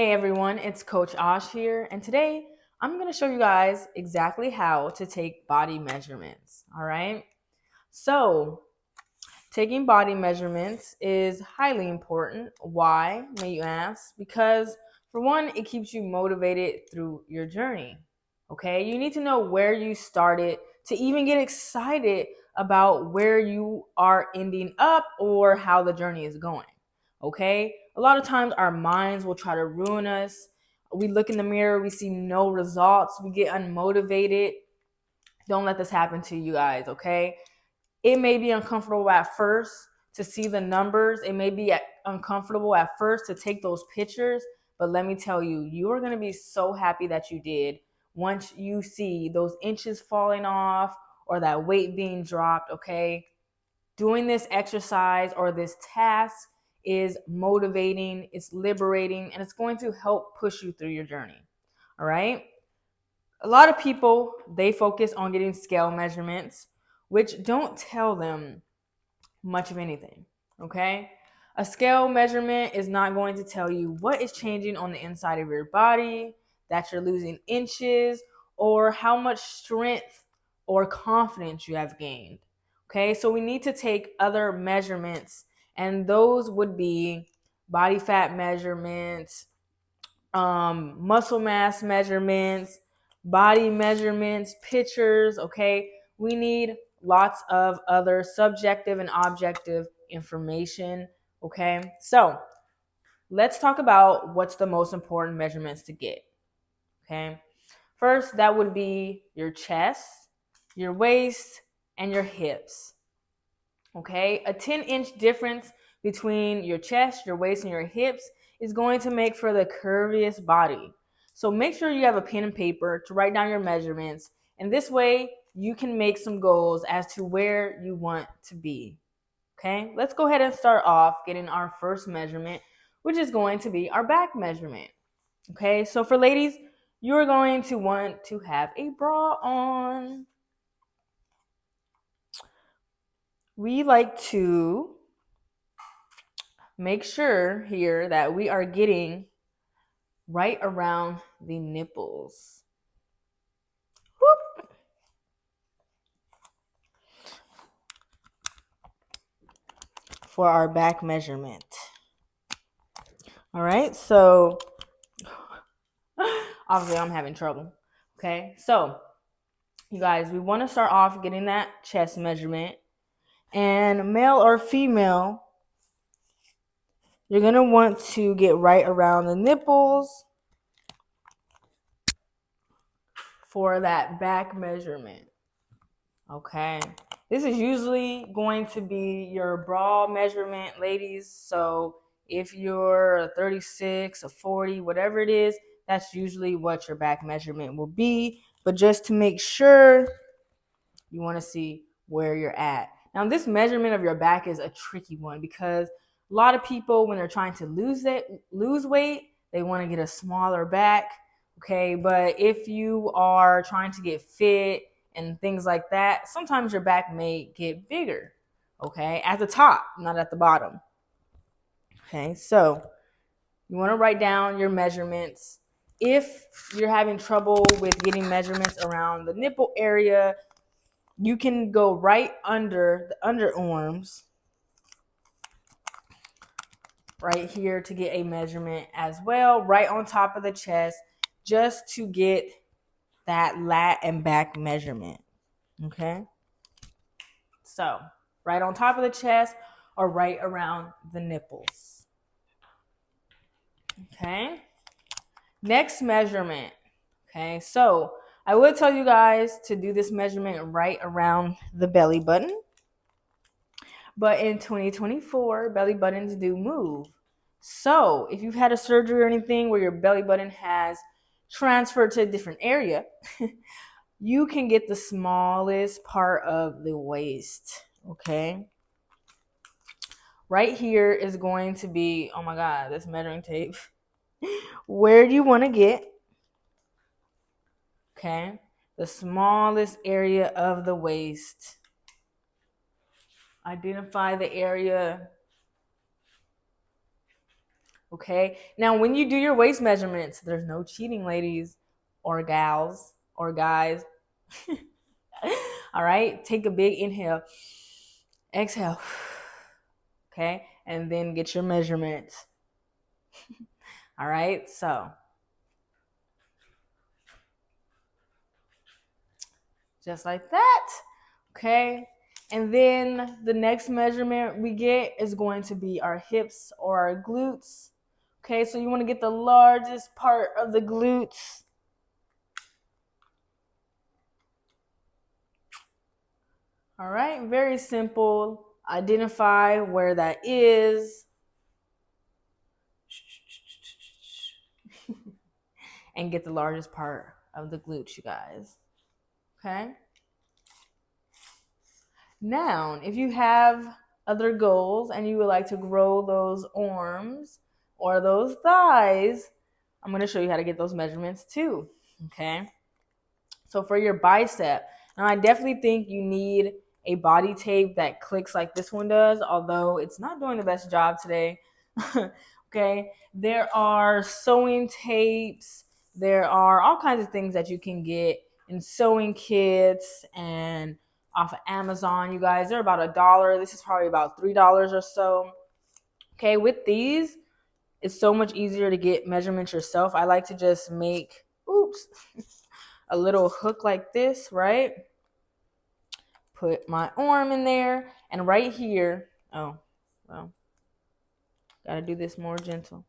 Hey everyone, it's Coach Ash here, and today I'm going to show you guys exactly how to take body measurements. All right, so taking body measurements is highly important. Why, may you ask? Because for one, it keeps you motivated through your journey. Okay, you need to know where you started to even get excited about where you are ending up or how the journey is going. Okay, a lot of times our minds will try to ruin us. We look in the mirror, we see no results, we get unmotivated. Don't let this happen to you guys, okay? It may be uncomfortable at first to see the numbers. It may be uncomfortable at first to take those pictures, but let me tell you, you are going to be so happy that you did once you see those inches falling off or that weight being dropped, okay? Doing this exercise or this task is motivating, it's liberating, and it's going to help push you through your journey. All right? A lot of people, they focus on getting scale measurements, which don't tell them much of anything. Okay? A scale measurement is not going to tell you what is changing on the inside of your body, that you're losing inches, or how much strength or confidence you have gained. Okay, so we need to take other measurements, and those would be body fat measurements, muscle mass measurements, body measurements, pictures. Okay, we need lots of other subjective and objective information. Okay, so let's talk about what's the most important measurements to get. Okay, first, that would be your chest, your waist, and your hips. Okay, a 10-inch difference between your chest, your waist, and your hips is going to make for the curviest body. So make sure you have a pen and paper to write down your measurements, and this way you can make some goals as to where you want to be. Okay, let's go ahead and start off getting our first measurement, which is going to be our back measurement. Okay, so for ladies, you're going to want to have a bra on. We like to make sure here that we are getting right around the nipples. Whoop. For our back measurement. All right, so obviously I'm having trouble. Okay, so you guys, we want to start off getting that chest measurement. And male or female, you're going to want to get right around the nipples for that back measurement. Okay. This is usually going to be your bra measurement, ladies. So if you're a 36, a 40, whatever it is, that's usually what your back measurement will be. But just to make sure, you want to see where you're at. Now, this measurement of your back is a tricky one because a lot of people, when they're trying to lose weight, they want to get a smaller back. Okay, but if you are trying to get fit and things like that, sometimes your back may get bigger. Okay, at the top, not at the bottom. Okay, so you want to write down your measurements. If you're having trouble with getting measurements around the nipple area, you can go right under the underarms right here to get a measurement as well, right on top of the chest, just to get that lat and back measurement. Okay, so right on top of the chest or right around the nipples. Okay, next measurement. Okay, so I would tell you guys to do this measurement right around the belly button. But in 2024, belly buttons do move. So if you've had a surgery or anything where your belly button has transferred to a different area, you can get the smallest part of the waist. Okay. Right here is going to be, oh my God, this measuring tape. Where do you want to get? Okay. The smallest area of the waist. Identify the area. Okay. Now, when you do your waist measurements, there's no cheating, ladies or gals or guys. All right. Take a big inhale, exhale. Okay. And then get your measurements. All right. So just like that. Okay. And then the next measurement we get is going to be our hips or our glutes. Okay, so you want to get the largest part of the glutes. All right, very simple. Identify where that is. And get the largest part of the glutes, you guys. Okay? Now, if you have other goals and you would like to grow those arms or those thighs, I'm going to show you how to get those measurements too. Okay? So for your bicep, now I definitely think you need a body tape that clicks like this one does, although it's not doing the best job today. Okay? There are sewing tapes. There are all kinds of things that you can get in sewing kits and off of Amazon, you guys. They're about $1. This is probably about $3 or so. Okay, with these, it's so much easier to get measurements yourself. I like to just make, a little hook like this, right? Put my arm in there, and right here, oh, well, gotta do this more gentle.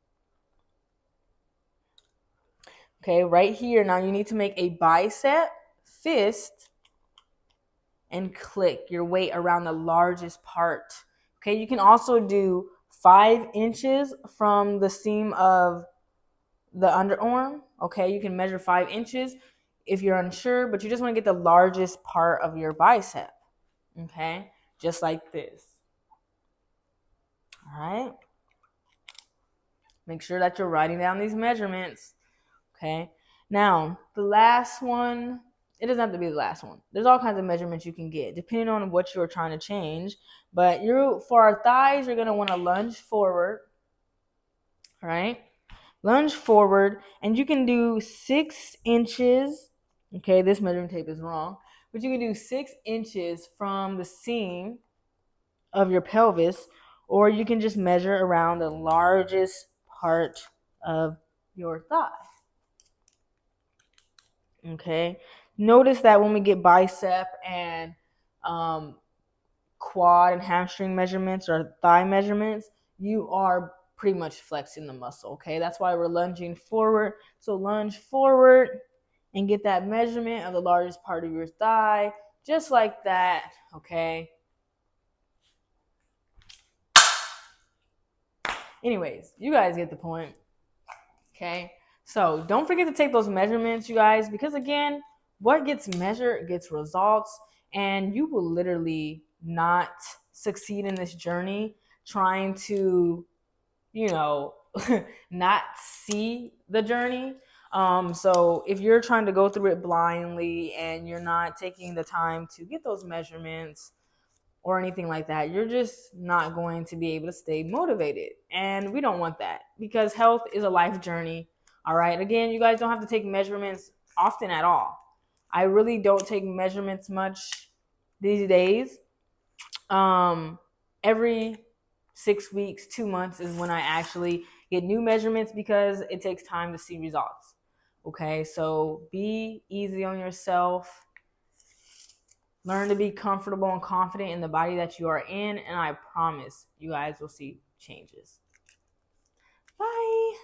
Okay, right here, now you need to make a bicep fist and click your weight around the largest part. Okay, you can also do 5 inches from the seam of the underarm. Okay, you can measure 5 inches if you're unsure, but you just want to get the largest part of your bicep. Okay, just like this. All right. Make sure that you're writing down these measurements. Okay. Now, the last one, it doesn't have to be the last one. There's all kinds of measurements you can get depending on what you're trying to change. But for our thighs, you're going to want to lunge forward. All right. Lunge forward, and you can do 6 inches. Okay, this measuring tape is wrong. But you can do 6 inches from the seam of your pelvis, or you can just measure around the largest part of your thigh. Okay. Notice that when we get bicep and quad and hamstring measurements or thigh measurements, you are pretty much flexing the muscle. Okay. That's why we're lunging forward. So lunge forward and get that measurement of the largest part of your thigh, just like that. Okay. Anyways, you guys get the point. Okay. So don't forget to take those measurements, you guys, because again, what gets measured gets results, and you will literally not succeed in this journey trying to, not see the journey. So if you're trying to go through it blindly and you're not taking the time to get those measurements or anything like that, you're just not going to be able to stay motivated. And we don't want that because health is a life journey. All right. Again, you guys don't have to take measurements often at all. I really don't take measurements much these days. Every 6 weeks, 2 months is when I actually get new measurements because it takes time to see results. Okay. So be easy on yourself. Learn to be comfortable and confident in the body that you are in, and I promise you guys will see changes. Bye.